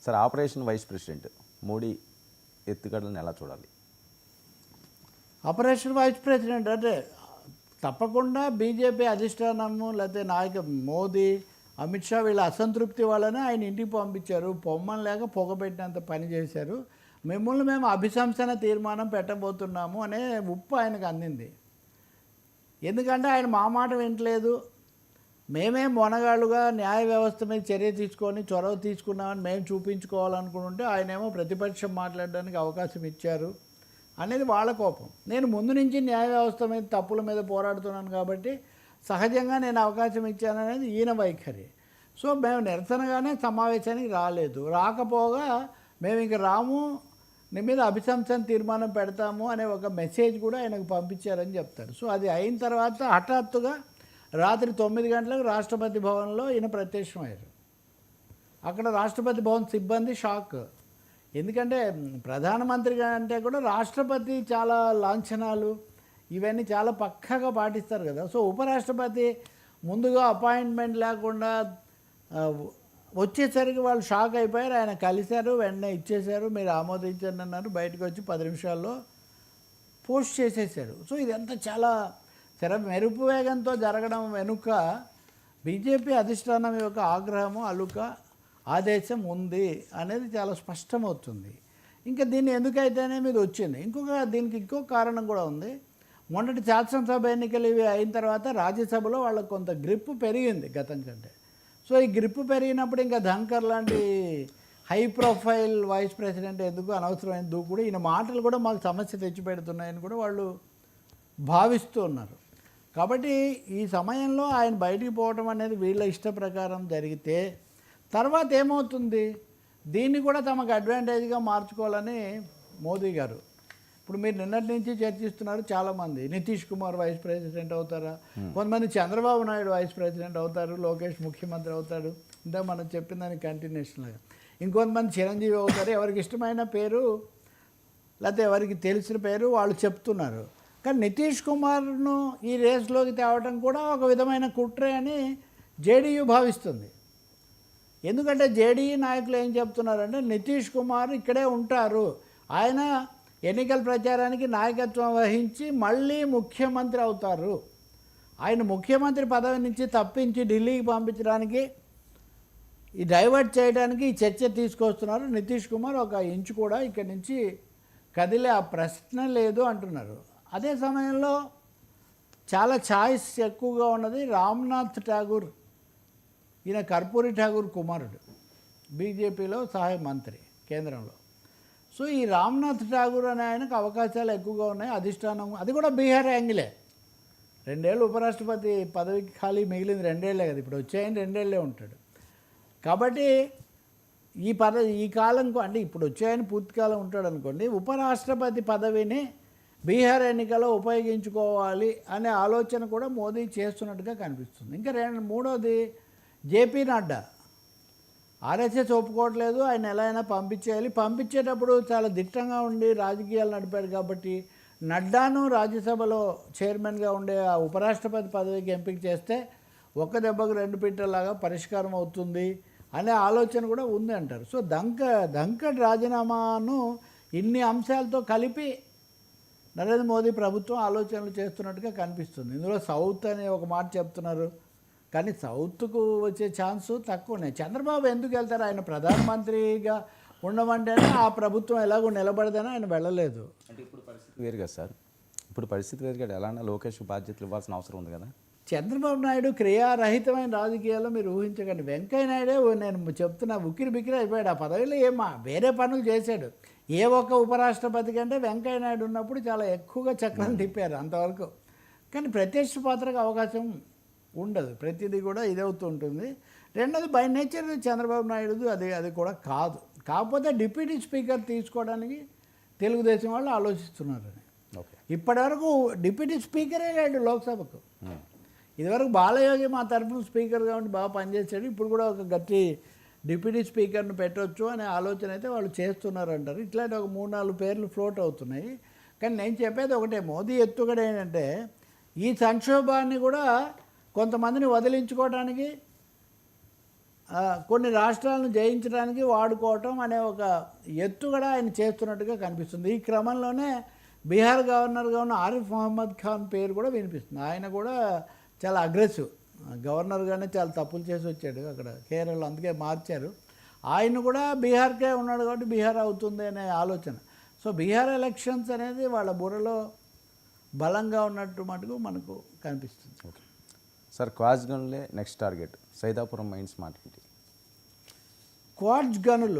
Sir operation vice president Modi ఎత్తుగడలను ఎలా చూడాలి? ఆపరేషన్ వైస్ ప్రెసిడెంట్ అంటే తప్పకుండా బీజేపీ అధిష్టానము లేకపోతే మోదీ అమిత్ షా వీళ్ళ అసంతృప్తి వల్లనే ఆయన ఇంటికి పంపించారు. పొమ్మని లేక పొగబెట్టినంత పని చేశారు. మిమ్మల్ని మేము అభిశంసన తీర్మానం పెట్టబోతున్నాము అనే ఉప్పు ఆయనకు అందింది. ఎందుకంటే ఆయన మా మాట వింటలేదు, మేమే మొనగాళ్ళుగా న్యాయ వ్యవస్థ మీద చర్య తీసుకొని చొరవ తీసుకున్నామని మేము చూపించుకోవాలనుకుంటుంటే ఆయనేమో ప్రతిపక్షం మాట్లాడడానికి అవకాశం ఇచ్చారు అనేది వాళ్ళ కోపం. నేను ముందు నుంచి న్యాయ వ్యవస్థ మీద తప్పుల మీద పోరాడుతున్నాను కాబట్టి సహజంగా నేను అవకాశం ఇచ్చాననేది ఈయన వైఖరి. సో మేము నిరసనగానే సమావేశానికి రాలేదు. రాకపోగా మేము ఇంక రాము, నీ మీద అభిశంసన తీర్మానం పెడతాము అనే ఒక మెసేజ్ కూడా ఆయనకు పంపించారని చెప్తారు. సో అది అయిన తర్వాత హఠాత్తుగా రాత్రి 9 గంటలకు రాష్ట్రపతి భవన్లో ఈయన ప్రత్యక్షమయ్యారు. అక్కడ రాష్ట్రపతి భవన్ సిబ్బంది షాక్. ఎందుకంటే ప్రధానమంత్రి అంటే కూడా రాష్ట్రపతి చాలా లాంఛనాలు ఇవన్నీ చాలా పక్కాగా పాటిస్తారు కదా. సో ఉపరాష్ట్రపతి ముందుగా అపాయింట్మెంట్ లేకుండా వచ్చేసరికి వాళ్ళు షాక్ అయిపోయారు. ఆయన కలిశారు, వెంటనే ఇచ్చేశారు, మీరు ఆమోదించండి అన్నారు. బయటకు వచ్చి 10 నిమిషాల్లో పోస్ట్ చేసేసారు. సో ఇదంతా చాలా మెరుపు వేగంతో జరగడం వెనుక బీజేపీ అధిష్టానం యొక్క ఆగ్రహము, అలుక, ఆదేశం ఉంది అనేది చాలా స్పష్టమవుతుంది. ఇంకా దీన్ని ఎందుకైతేనే మీద వచ్చింది. దీనికి ఇంకొక కారణం కూడా ఉంది. మొన్నటి శాసనసభ ఎన్నికలు ఇవి అయిన తర్వాత రాజ్యసభలో వాళ్ళకు కొంత గ్రిప్ పెరిగింది గతం కంటే. సో ఈ గ్రిప్ పెరిగినప్పుడు ఇంకా ధన్కర్ లాంటి హై ప్రొఫైల్ వైస్ ప్రెసిడెంట్ ఎందుకు, అనవసరమైన దూకుడు, ఈయన మాటలు కూడా మాకు సమస్య తెచ్చిపెడుతున్నాయని కూడా వాళ్ళు భావిస్తూ ఉన్నారు. కాబట్టి ఈ సమయంలో ఆయన బయటికి పోవడం అనేది వీళ్ళ ఇష్ట ప్రకారం జరిగితే తర్వాత ఏమవుతుంది, దీన్ని కూడా తమకు అడ్వాంటేజ్గా మార్చుకోవాలని మోదీ గారు ఇప్పుడు మీరు నిన్నటి నుంచి చర్చిస్తున్నారు. చాలామంది నితీష్ కుమార్ వైస్ ప్రెసిడెంట్ అవుతారా, కొంతమంది చంద్రబాబు నాయుడు వైస్ ప్రెసిడెంట్ అవుతారు, లోకేష్ ముఖ్యమంత్రి అవుతాడు, ఇంకా మనం చెప్పిన దానికి కంటిన్యూషన్గా ఇంకొంతమంది చిరంజీవి అవుతారు. ఎవరికి ఇష్టమైన పేరు లేకపోతే ఎవరికి తెలిసిన పేరు వాళ్ళు చెప్తున్నారు. కానీ నితీష్ కుమార్ను ఈ రేస్లోకి తేవడం కూడా ఒక విధమైన కుట్రే అని జేడీయూ భావిస్తుంది. ఎందుకంటే జేడీయూ నాయకులు ఏం చెప్తున్నారంటే నితీష్ కుమార్ ఇక్కడే ఉంటారు, ఆయన ఎన్నికల ప్రచారానికి నాయకత్వం వహించి మళ్ళీ ముఖ్యమంత్రి అవుతారు, ఆయన ముఖ్యమంత్రి పదవి నుంచి తప్పించి ఢిల్లీకి పంపించడానికి ఈ డైవర్ట్ చేయడానికి ఈ చర్చ తీసుకొస్తున్నారు. నితీష్ కుమార్ ఒక ఇంచు కూడా ఇక్కడి నుంచి కదిలే ఆ ప్రశ్న లేదు అంటున్నారు. అదే సమయంలో చాలా ఛాయిస్ ఎక్కువగా ఉన్నది రామ్నాథ్ ఠాగూర్. ఈయన కర్పూరి ఠాగూర్ కుమారుడు, బీజేపీలో సహాయ మంత్రి కేంద్రంలో. సో ఈ రామ్నాథ్ ఠాగూర్ అనే ఆయనకు అవకాశాలు ఎక్కువగా ఉన్నాయి. అధిష్టానం అది కూడా బీహార్ యాంగిలే. 2 ఏళ్ళు ఉపరాష్ట్రపతి పదవికి ఖాళీ మిగిలింది 2 ఏళ్ళే కదా, ఇప్పుడు వచ్చాయని 2 ఏళ్ళే ఉంటాడు. కాబట్టి ఈ కాలంకు అంటే ఇప్పుడు వచ్చాయని పూర్తికాలం ఉంటాడు అనుకోండి, ఉపరాష్ట్రపతి పదవిని బీహార్ ఎన్నికల్లో ఉపయోగించుకోవాలి అనే ఆలోచన కూడా మోదీ చేస్తున్నట్టుగా కనిపిస్తుంది. ఇంకా మూడోది జేపీ నడ్డా. ఆర్ఎస్ఎస్ ఒప్పుకోవట్లేదు, ఆయన ఎలా అయినా పంపించేయాలి. పంపించేటప్పుడు చాలా దిట్టంగా ఉండి రాజకీయాలు నడిపాడు కాబట్టి నడ్డాను రాజ్యసభలో చైర్మన్గా ఉండే ఆ ఉపరాష్ట్రపతి పదవికి ఎంపిక చేస్తే ఒక్క దెబ్బకు 2 పిట్టలాగా పరిష్కారం అవుతుంది అనే ఆలోచన కూడా ఉంది అంటారు. సో ధన్కర్ రాజీనామాను ఇన్ని అంశాలతో కలిపి నరేంద్ర మోదీ ప్రభుత్వం ఆలోచనలు చేస్తున్నట్టుగా కనిపిస్తుంది. ఇందులో సౌత్ అనే ఒక మాట చెప్తున్నారు, కానీ సౌత్కు వచ్చే ఛాన్సు తక్కువనే. చంద్రబాబు ఎందుకు వెళ్తారు, ఆయన ప్రధానమంత్రిగా ఉండమంటేనే ఆ ప్రభుత్వం ఎలాగో నిలబడదని ఆయన వెళ్ళలేదు. అంటే ఇప్పుడు పరిస్థితి వేరు కదా సార్, ఇప్పుడు పరిస్థితి వేరు కదా, ఎలానా లోకేష్ బాధ్యతలు ఇవ్వాల్సిన అవసరం ఉంది కదా. చంద్రబాబు నాయుడు క్రియారహితమైన రాజకీయాల్లో మీరు ఊహించకండి. వెంకయ్య నాయుడే నేను చెప్తున్నా ఉక్కిరి బిక్కిరి అయిపోయాడు. ఆ పదవిలో వేరే పనులు చేశాడు. ఏ ఒక్క ఉపరాష్ట్రపతి కంటే వెంకయ్య నాయుడు ఉన్నప్పుడు చాలా ఎక్కువగా చక్రం తిప్పారు అంతవరకు. కానీ ప్రత్యక్ష పాత్రకు అవకాశం ఉండదు, ప్రతిదీ కూడా ఇదవుతూ ఉంటుంది. రెండోది బై నేచర్ చంద్రబాబు నాయుడు అది కూడా కాదు. కాకపోతే డిప్యూటీ స్పీకర్ తీసుకోవడానికి తెలుగుదేశం వాళ్ళు ఆలోచిస్తున్నారని. ఇప్పటివరకు డిప్యూటీ స్పీకరే లేడు లోక్సభకు. ఇదివరకు బాలయోగి మా తరఫున స్పీకర్గా ఉండి బాగా పనిచేసాడు, ఇప్పుడు కూడా ఒక గట్టి డిప్యూటీ స్పీకర్ను పెట్టవచ్చు అనే ఆలోచన అయితే వాళ్ళు చేస్తున్నారు అంటారు. ఇట్లాంటి ఒక 3-4 పేర్లు ఫ్లోట్ అవుతున్నాయి. కానీ నేను చెప్పేది ఒకటే, మోదీ ఎత్తుగడ ఏంటంటే ఈ సంక్షోభాన్ని కూడా కొంతమందిని వదిలించుకోవడానికి కొన్ని రాష్ట్రాలను జయించడానికి వాడుకోవటం అనే ఒక ఎత్తుగడ ఆయన చేస్తున్నట్టుగా కనిపిస్తుంది. ఈ క్రమంలోనే బీహార్ గవర్నర్గా ఉన్న ఆరిఫ్ మహమ్మద్ ఖాన్ పేరు కూడా వినిపిస్తుంది. ఆయన కూడా చాలా అగ్రెసివ్, గవర్నర్గానే చాలా తప్పులు చేసి వచ్చాడు అక్కడ కేరళలో, అందుకే మార్చారు. ఆయన కూడా బీహార్కే ఉన్నాడు కాబట్టి బీహార్ అవుతుంది అనే ఆలోచన. సో బీహార్ ఎలక్షన్స్ అనేది వాళ్ళ బుర్రలో బలంగా ఉన్నట్టు మటుకు మనకు కనిపిస్తుంది. ఓకే సార్, క్వాజ్ గన్లే next target, Saidapuram mines market. Quartz గనులు